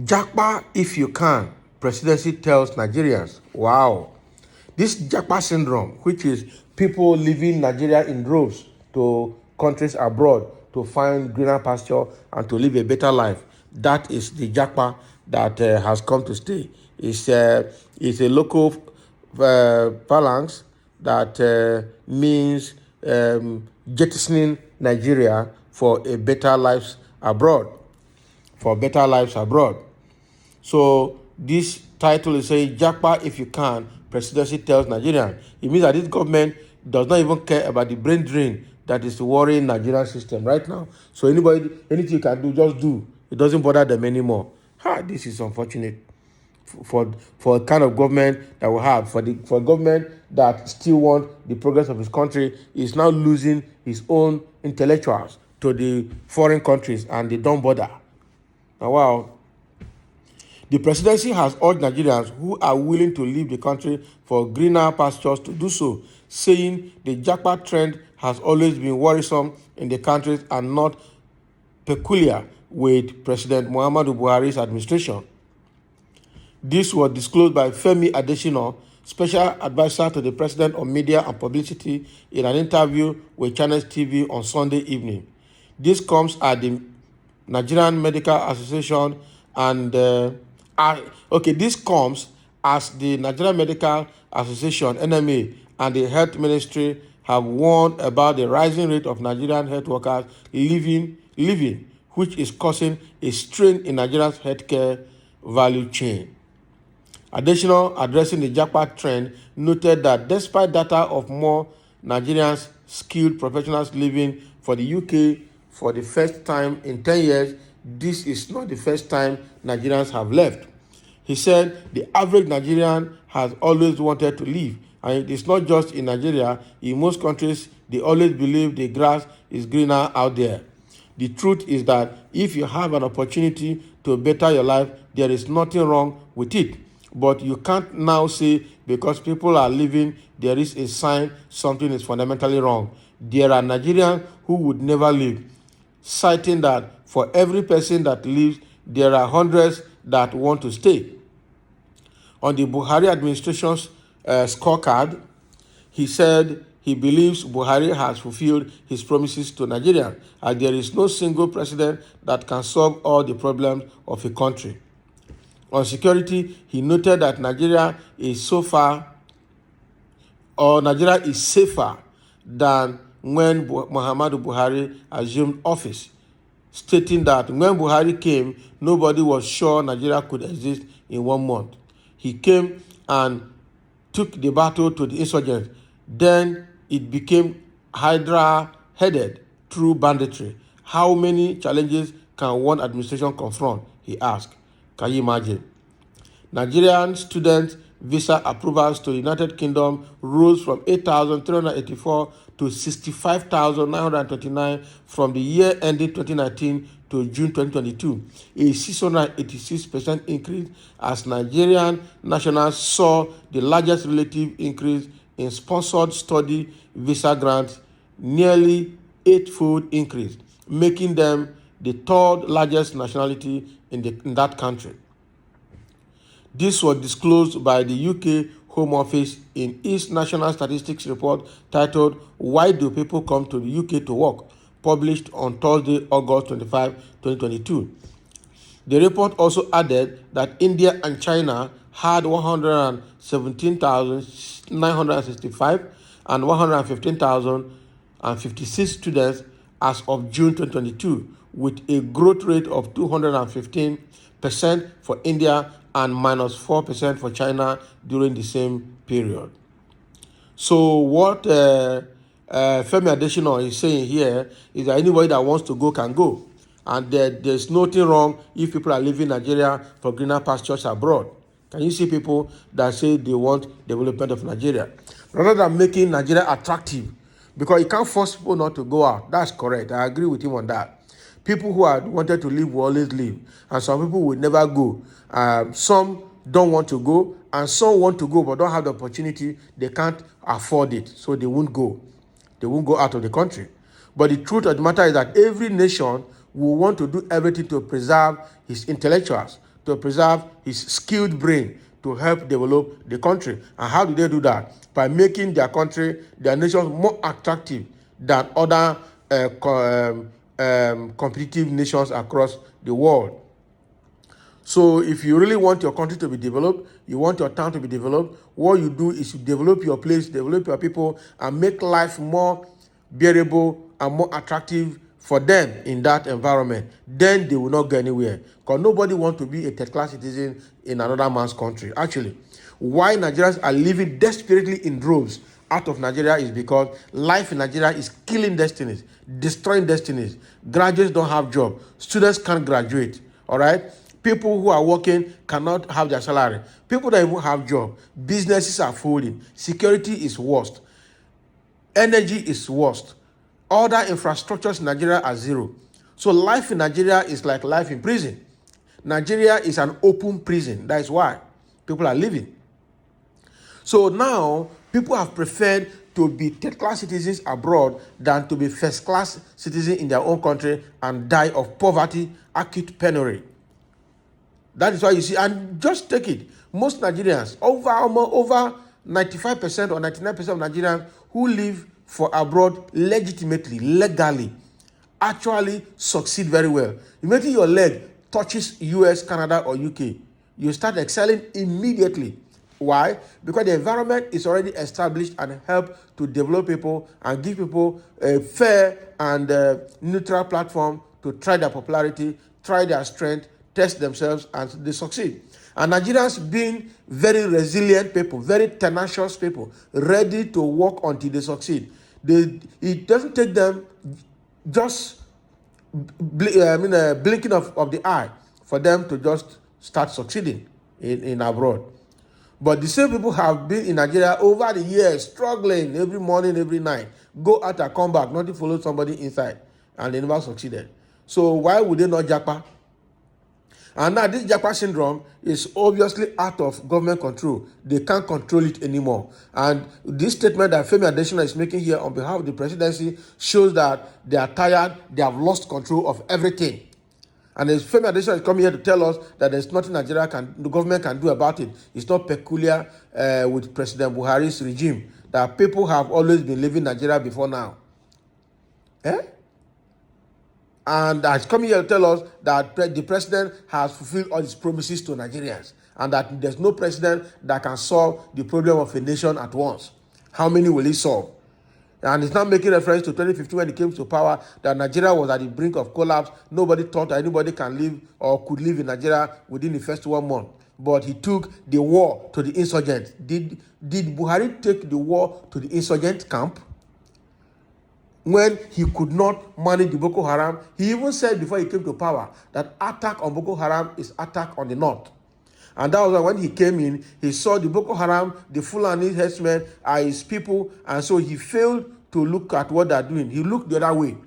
Japa if you can, presidency tells Nigerians. Wow. This Japa syndrome, which is people leaving Nigeria in droves to countries abroad to find greener pasture and to live a better life, that is the Japa that has come to stay. It's a local parlance that means jettisoning Nigeria for a better lives abroad. For better lives abroad. So this title is saying, Japa if you can, presidency tells Nigerians. It means that this government does not even care about the brain drain that is worrying Nigerian system right now. So anything you can do, just do. It doesn't bother them anymore. This is unfortunate for a kind of government that we have. For a government that still wants the progress of his country, is now losing his own intellectuals to the foreign countries, and they don't bother. Now, wow. The presidency has urged Nigerians who are willing to leave the country for greener pastures to do so, saying the Japa trend has always been worrisome in the countries and not peculiar with President Muhammadu Buhari's administration. This was disclosed by Femi Adesina, special advisor to the president on media and publicity, in an interview with Channels TV on Sunday evening. This comes at the Nigerian Medical Association and this comes as the Nigerian Medical Association (NMA) and the Health Ministry have warned about the rising rate of Nigerian health workers leaving, which is causing a strain in Nigeria's healthcare value chain. Additional addressing the Japa trend, noted that despite data of more Nigerians skilled professionals leaving for the UK for the first time in 10 years, this is not the first time Nigerians have left. He said the average Nigerian has always wanted to leave, and it is not just in Nigeria. In most countries, they always believe the grass is greener out there. The truth is that if you have an opportunity to better your life, there is nothing wrong with it. But you can't now say because people are leaving, there is a sign something is fundamentally wrong. There are Nigerians who would never leave, citing that for every person that leaves, there are hundreds that want to stay. On the Buhari administration's scorecard, he said he believes Buhari has fulfilled his promises to Nigerians, and there is no single president that can solve all the problems of a country. On security, he noted that Nigeria is safer than when Muhammadu Buhari assumed office, stating that when Buhari came, nobody was sure Nigeria could exist in 1 month. He came and took the battle to the insurgents. Then it became Hydra-headed through banditry. How many challenges can one administration confront? He asked. Can you imagine? Nigerian student visa approvals to the United Kingdom rose from 8,384 to 65,929 from the year ending 2019 to June 2022, a 686% increase, as Nigerian nationals saw the largest relative increase in sponsored study visa grants, nearly 8-fold increase, making them the third largest nationality in that country. This was disclosed by the UK Home Office in its National Statistics Report titled "Why Do People Come to the UK to Work?", published on Thursday, August 25, 2022. The report also added that India and China had 117,965 and 115,056 students as of June 2022, with a growth rate of 215% for India and -4% for China during the same period. So what Femi Adesina is saying here is that anybody that wants to go can go. And there's nothing wrong if people are leaving Nigeria for greener pastures abroad. Can you see people that say they want development of Nigeria? Rather than making Nigeria attractive, because you can't force people not to go out. That's correct. I agree with him on that. People who had wanted to leave will always leave, and some people will never go. Some don't want to go, and some want to go but don't have the opportunity. They can't afford it, so they won't go. They won't go out of the country. But the truth of the matter is that every nation will want to do everything to preserve his intellectuals, to preserve his skilled brain, to help develop the country. And how do they do that? By making their country, their nations more attractive than other competitive nations across the world. So if you really want your country to be developed, you want your town to be developed, what you do is you develop your place, develop your people, and make life more bearable and more attractive for them in that environment. Then they will not go anywhere. Because nobody wants to be a third-class citizen in another man's country. Actually, why Nigerians are living desperately in droves out of Nigeria is because life in Nigeria is killing destinies, destroying destinies. Graduates don't have jobs. Students can't graduate. All right? People who are working cannot have their salary. People that even have jobs. Businesses are folding. Security is worst. Energy is worst. Other infrastructures in Nigeria are zero. So life in Nigeria is like life in prison. Nigeria is an open prison. That is why people are living. So now, people have preferred to be third-class citizens abroad than to be first-class citizens in their own country and die of poverty, acute penury. That is why you see, and just take it, most Nigerians, over 95% or 99% of Nigerians who live for abroad legitimately, legally, actually succeed very well. Immediately your leg touches US, Canada, or UK, you start excelling immediately. Why? Because the environment is already established and help to develop people and give people a fair and neutral platform to try their popularity, try their strength, test themselves, and they succeed. And Nigerians being very resilient people, very tenacious people, ready to work until they succeed. It doesn't take them just blinking of the eye for them to just start succeeding in abroad. But the same people have been in Nigeria over the years, struggling every morning, every night. Go out and come back, not to follow somebody inside. And they never succeeded. So why would they not Japa? And now this Japa syndrome is obviously out of government control. They can't control it anymore. And this statement that Femi Adesina is making here on behalf of the presidency shows that they are tired, they have lost control of everything. And as Femi Adesina is coming here to tell us that there's nothing the government can do about it. It's not peculiar with President Buhari's regime, that people have always been living Nigeria before now. And has come here to tell us that the president has fulfilled all his promises to Nigerians and that there's no president that can solve the problem of a nation at once. How many will he solve? And he's not making reference to 2015 when he came to power, that Nigeria was at the brink of collapse. Nobody thought that anybody can live or could live in Nigeria within the first 1 month. But he took the war to the insurgents. Did Buhari take the war to the insurgent camp? When he could not manage the Boko Haram, he even said before he came to power that attack on Boko Haram is attack on the north. And that was why when he came in, he saw the Boko Haram, the Fulani herdsmen are his people, and so he failed to look at what they're doing. He looked the other way.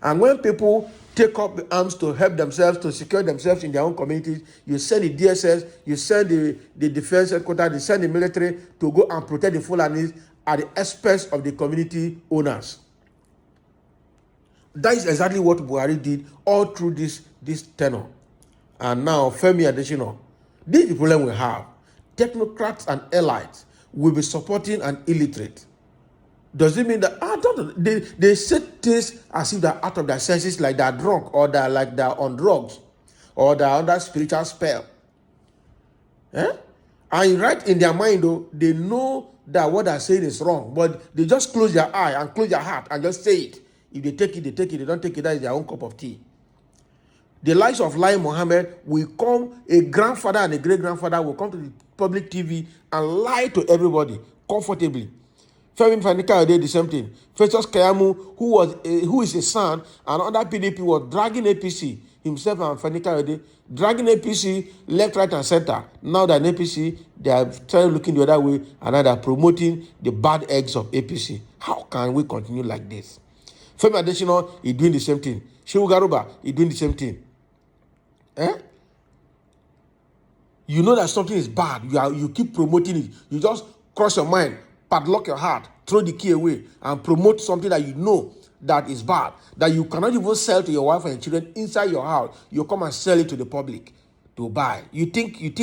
And when people take up the arms to help themselves, to secure themselves in their own communities, you send the DSS, you send the defense headquarters, you send the military to go and protect the Fulanis at the expense of the community owners. That is exactly what Buhari did all through this tenure. And now, Femi Adesina, this is the problem we have. Technocrats and elites will be supporting an illiterate. Does it mean that they say things as if they're out of their senses, like they're drunk, or they're on drugs, or they're under spiritual spell? And right in their mind, though, they know that what they're saying is wrong, but they just close their eye and close their heart and just say it. If they take it, they take it. They don't take it, that is their own cup of tea. The likes of Lai Mohammed will come, a grandfather and a great-grandfather will come to the public TV and lie to everybody comfortably. Femi Fani-Kayode, the same thing. Festus Keyamo, who is a son, and other PDP was dragging APC, himself and Fani-Kayode, dragging APC left, right, and center. Now that in APC, they are trying looking the other way, and now they are promoting the bad eggs of APC. How can we continue like this? Femi Adesina is doing the same thing. Shehu Garuba is doing the same thing. You know that something is bad. You keep promoting it. You just cross your mind, padlock your heart, throw the key away, and promote something that you know that is bad, that you cannot even sell to your wife and children inside your house. You come and sell it to the public to buy. You think it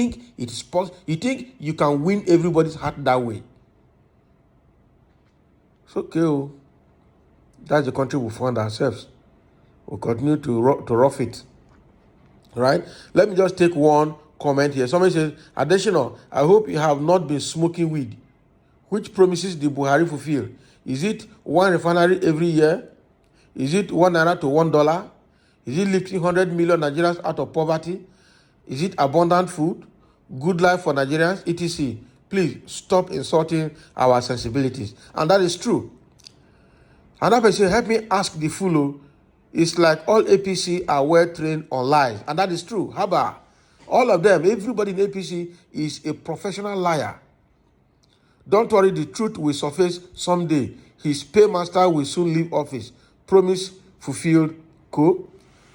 is possible? You think you can win everybody's heart that way? It's okay. That's the country we found ourselves. We'll continue to rough it. Right? Let me just take one comment here. Somebody says, additional, I hope you have not been smoking weed. Which promises did Buhari fulfill? Is it one refinery every year? Is it $1 to $1? Is it lifting 100 million Nigerians out of poverty? Is it abundant food? Good life for Nigerians? etc. Please stop insulting our sensibilities. And that is true. Another person, help me ask the fool. It's like all APC are well trained on lies. And that is true. Haba. All of them, everybody in APC is a professional liar. Don't worry, the truth will surface someday. His paymaster will soon leave office. Promise fulfilled. Cool.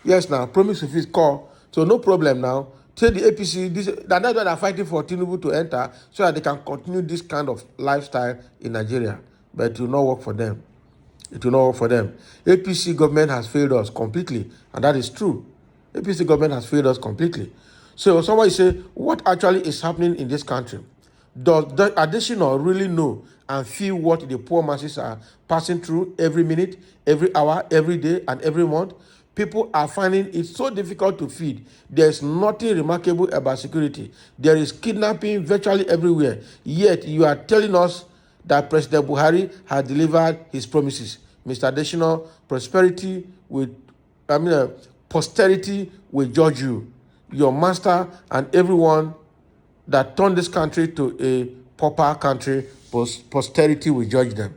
Yes, now, promise fulfilled. Call. So no problem now. Tell the APC, that's why they're fighting for Tinubu to enter so that they can continue this kind of lifestyle in Nigeria. But it will not work for them. It will not work for them. APC government has failed us completely. And that is true. APC government has failed us completely. So somebody say, what actually is happening in this country? Does the additional really know and feel what the poor masses are passing through every minute, every hour, every day, and every month? People are finding it so difficult to feed. There's nothing remarkable about security. There is kidnapping virtually everywhere. Yet you are telling us that President Buhari has delivered his promises. Mr. Additional, posterity will judge you, your master, and everyone that turned this country to a pauper country. Posterity will judge them.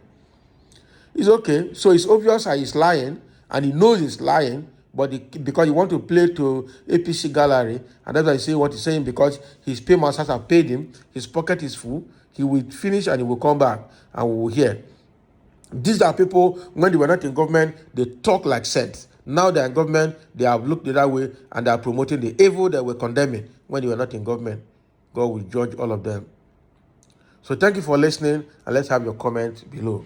It's okay. So it's obvious that he's lying, and he knows he's lying, but because he want to play to APC gallery, and that's why he's saying what he's saying, because his paymasters have paid him, his pocket is full, he will finish and he will come back, and we will hear. These are people, when they were not in government, they talk like sense. Now they're in government, they have looked the other way, and they are promoting the evil they were condemning when they were not in government. God will judge all of them. So thank you for listening, and let's have your comments below.